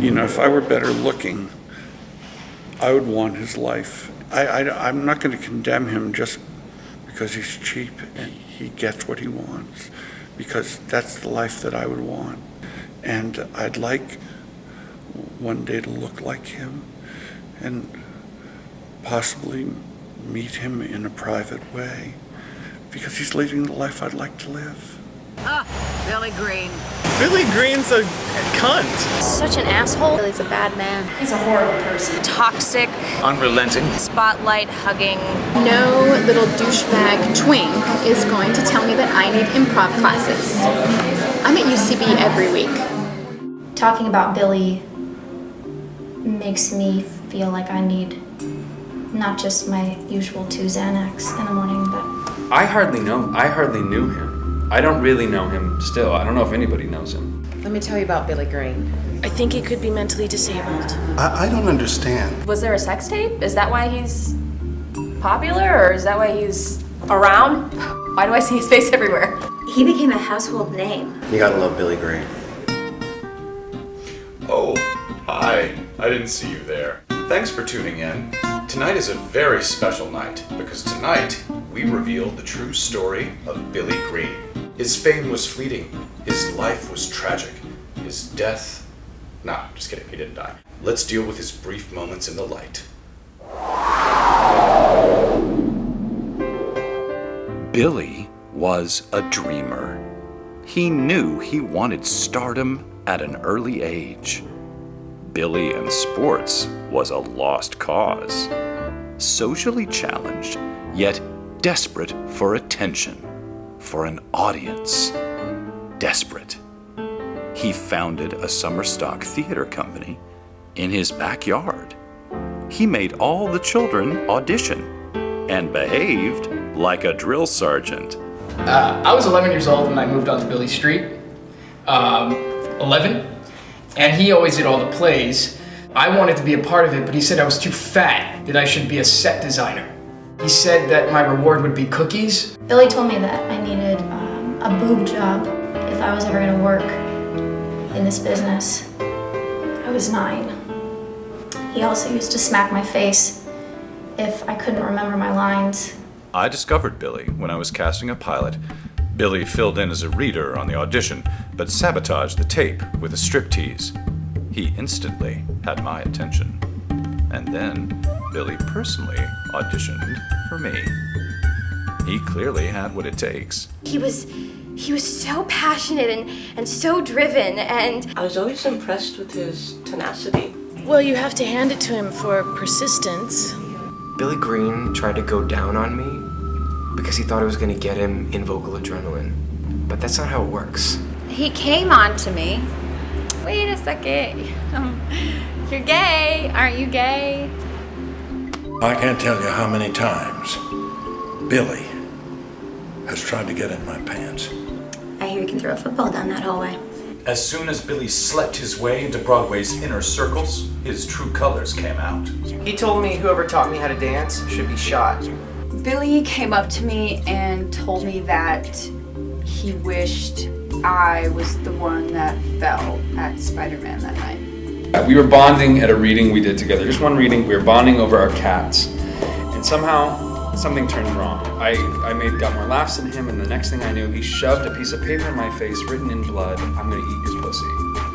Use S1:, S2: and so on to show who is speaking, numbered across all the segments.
S1: if I were better looking, I would want his life. I'm not going to condemn him just because he's cheap and he gets what he wants, because that's the life that I would want. And I'd like one day to look like him and possibly meet him in a private way, because he's living the life I'd like to live.
S2: Billy Green.
S3: Billy Green's a cunt.
S4: Such an asshole. Billy's a bad man. He's a horrible person. Toxic.
S3: Unrelenting.
S4: Spotlight hugging.
S5: No little douchebag twink is going to tell me that I need improv classes. I'm at UCB every week.
S6: Talking about Billy makes me feel like I need not just my usual 2 Xanax in the morning, but...
S7: I hardly knew him. I don't really know him still. I don't know if anybody knows him.
S2: Let me tell you about Billy Green.
S4: I think he could be mentally disabled.
S1: I don't understand.
S4: Was there a sex tape? Is that why he's popular, or is that why he's around? Why do I see his face everywhere?
S6: He became a household name.
S8: You gotta love Billy Green.
S9: Oh, hi. I didn't see you there. Thanks for tuning in. Tonight is a very special night, because tonight we reveal the true story of Billy Green. His fame was fleeting. His life was tragic. His death... Nah, just kidding, he didn't die. Let's deal with his brief moments in the light.
S10: Billy was a dreamer. He knew he wanted stardom at an early age. Billy in sports was a lost cause. Socially challenged, yet desperate for attention, for an audience. Desperate. He founded a summer stock theater company in his backyard. He made all the children audition and behaved like a drill sergeant.
S11: I was 11 years old when I moved onto Billy Street. 11. And he always did all the plays. I wanted to be a part of it, but he said I was too fat, that I should be a set designer. He said that my reward would be cookies.
S6: Billy told me that I needed a boob job if I was ever going to work in this business. I was 9. He also used to smack my face if I couldn't remember my lines.
S10: I discovered Billy when I was casting a pilot. Billy filled in as a reader on the audition, but sabotaged the tape with a striptease. He instantly had my attention. And then Billy personally auditioned for me. He clearly had what it takes.
S4: He was so passionate and so driven, and...
S2: I was always impressed with his tenacity.
S4: Well, you have to hand it to him for persistence.
S8: Billy Green tried to go down on me because he thought it was going to get him in vocal adrenaline. But that's not how it works.
S4: He came on to me. Wait a second. You're gay. Aren't you gay?
S1: I can't tell you how many times Billy has tried to get in my pants.
S6: I hear you can throw a football down that hallway.
S9: As soon as Billy slept his way into Broadway's inner circles, his true colors came out.
S11: He told me whoever taught me how to dance should be shot.
S12: Billy came up to me and told me that he wished I was the one that fell at Spider-Man that night.
S7: We were bonding at a reading we did together. Just one reading, we were bonding over our cats. And somehow, something turned wrong. I got more laughs than him, and the next thing I knew, he shoved a piece of paper in my face, written in blood, "I'm gonna eat your pussy."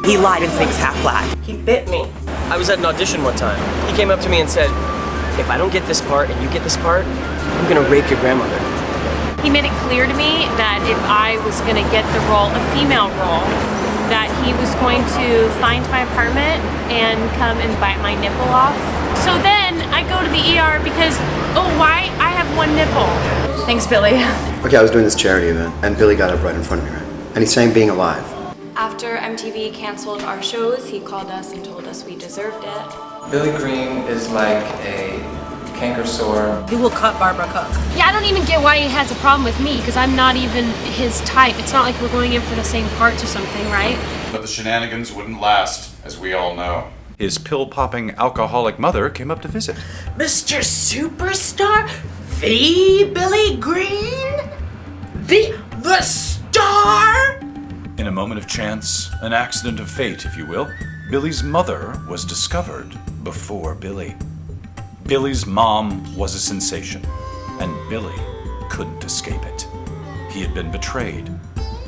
S2: He lied and thinks half black. He bit me.
S8: I was at an audition one time. He came up to me and said, "If I don't get this part and you get this part, I'm gonna rape your grandmother."
S4: He made it clear to me that if I was going to get the role, a female role, that he was going to find my apartment and come and bite my nipple off. So then I go to the ER because, why? I have one nipple. Thanks, Billy.
S8: Okay, I was doing this charity event, and Billy got up right in front of me, right? And he sang Being Alive.
S4: After MTV canceled our shows, he called us and told us we deserved it.
S7: Billy Green is like a canker sore.
S2: He will cut Barbara Cook.
S4: Yeah, I don't even get why he has a problem with me, because I'm not even his type. It's not like we're going in for the same parts or something, right?
S9: But the shenanigans wouldn't last, as we all know.
S10: His pill-popping alcoholic mother came up to visit.
S2: Mr. Superstar? The Billy Green? The star?
S10: In a moment of chance, an accident of fate, if you will, Billy's mother was discovered before Billy. Billy's mom was a sensation, and Billy couldn't escape it. He had been betrayed,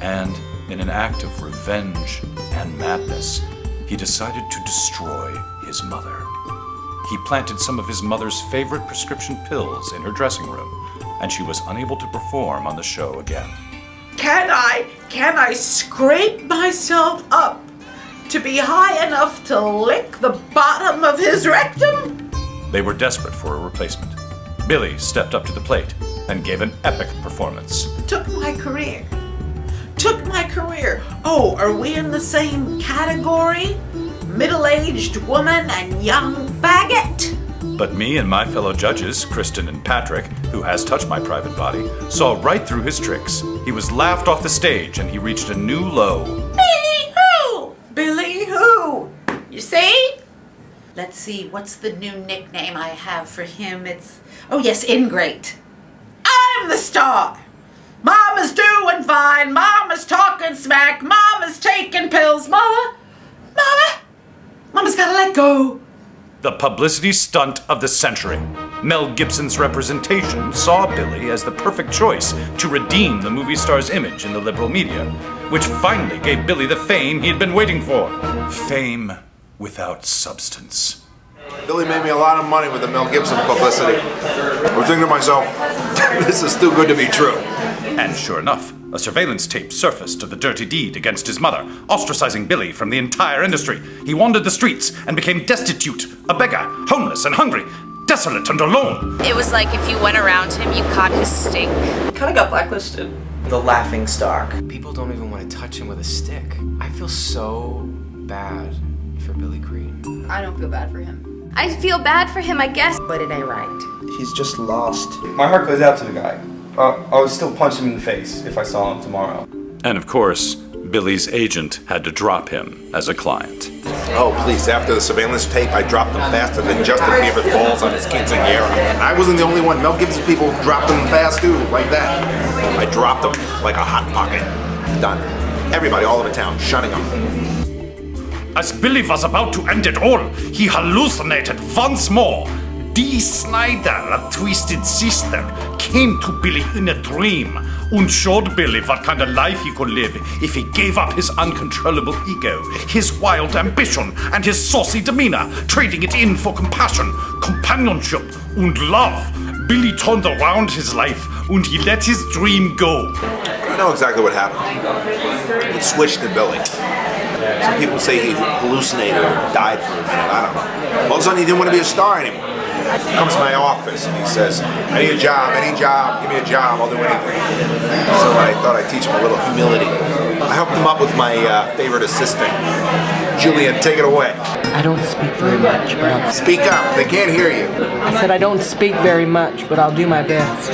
S10: and in an act of revenge and madness, he decided to destroy his mother. He planted some of his mother's favorite prescription pills in her dressing room, and she was unable to perform on the show again.
S2: Can I scrape myself up to be high enough to lick the bottom of his rectum?
S10: They were desperate for a replacement. Billy stepped up to the plate and gave an epic performance.
S2: Took my career. Oh, are we in the same category? Middle-aged woman and young faggot?
S10: But me and my fellow judges, Kristen and Patrick, who has touched my private body, saw right through his tricks. He was laughed off the stage and he reached a new low.
S2: Billy who? You see? Let's see, what's the new nickname I have for him? Oh yes, Ingrate. I'm the star. Mama's doing fine. Mama's talking smack. Mama's taking pills. Mama's gotta let go.
S10: The publicity stunt of the century. Mel Gibson's representation saw Billy as the perfect choice to redeem the movie star's image in the liberal media, which finally gave Billy the fame he'd been waiting for. Fame without substance.
S13: Billy made me a lot of money with the Mel Gibson publicity. I was thinking to myself, this is too good to be true.
S10: And sure enough, a surveillance tape surfaced of the dirty deed against his mother, ostracizing Billy from the entire industry. He wandered the streets and became destitute, a beggar, homeless and hungry, desolate and alone.
S14: It was like if you went around him, you caught his stink.
S2: Kinda got blacklisted.
S8: The laughing stock. People don't even want to touch him with a stick. I feel so bad for Billy Green.
S12: I don't feel bad for him.
S14: I feel bad for him, I guess.
S2: But it ain't right.
S15: He's just lost. My heart goes out to the guy. I would still punch him in the face if I saw him tomorrow.
S10: And of course, Billy's agent had to drop him as a client.
S13: Oh, please, after the surveillance tape, I dropped them faster than Justin Bieber's balls on his quinceañera. And I wasn't the only one. Mel Gibson people dropped them fast too, like that. I dropped them like a hot pocket. Done. Everybody all over town shunning them.
S10: As Billy was about to end it all, he hallucinated once more. Dee Snyder, a twisted sister, came to Billy in a dream and showed Billy what kind of life he could live if he gave up his uncontrollable ego, his wild ambition, and his saucy demeanor, trading it in for compassion, companionship, and love. Billy turned around his life and he let his dream go.
S13: I know exactly what happened. It switched to Billy. Some people say he hallucinated or died for a minute. I don't know. All of a sudden, he didn't want to be a star anymore. He comes to my office and he says, I need a job, any job, give me a job, I'll do anything. So I thought I'd teach him a little humility. I hooked him up with my favorite assistant. Julian, take it away.
S16: I don't speak very much, but I'll...
S13: Speak up, they can't hear you.
S16: I said I don't speak very much, but I'll do my best.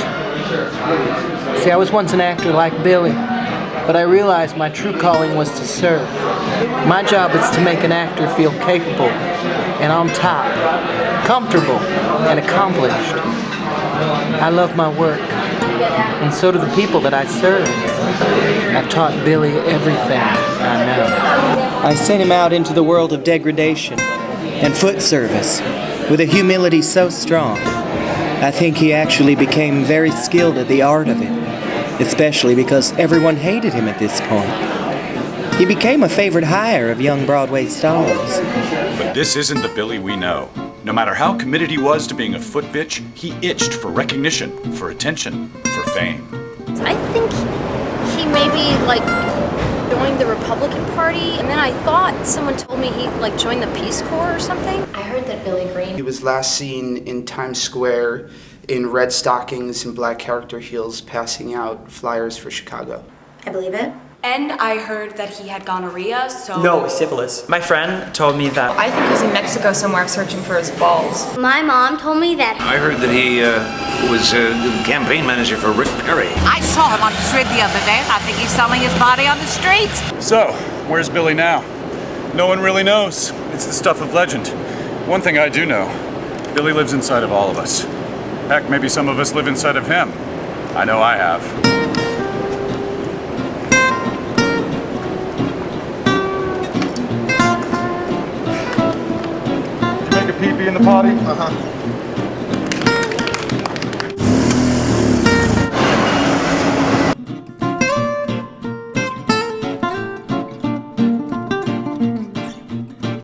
S16: See, I was once an actor like Billy, but I realized my true calling was to serve. My job is to make an actor feel capable and on top, comfortable and accomplished. I love my work, and so do the people that I serve. I taught Billy everything I know. I sent him out into the world of degradation and foot service with a humility so strong. I think he actually became very skilled at the art of it, especially because everyone hated him at this point. He became a favorite hire of young Broadway stars.
S10: But this isn't the Billy we know. No matter how committed he was to being a foot bitch, he itched for recognition, for attention, for fame.
S14: I think he maybe, joined the Republican Party, and then I thought someone told me he, joined the Peace Corps or something.
S6: I heard that Billy Green...
S15: He was last seen in Times Square in red stockings and black character heels passing out flyers for Chicago.
S6: I believe it.
S17: And I heard that he had gonorrhea, so...
S16: No, syphilis. My friend told me that.
S17: I think he's in Mexico somewhere searching for his balls.
S18: My mom told me that.
S19: I heard that he was campaign manager for Rick Perry.
S20: I saw him on the street the other day, and I think he's selling his body on the streets.
S10: So, where's Billy now? No one really knows. It's the stuff of legend. One thing I do know, Billy lives inside of all of us. Heck, maybe some of us live inside of him. I know I have.
S18: pee-pee in the potty?
S13: Uh-huh.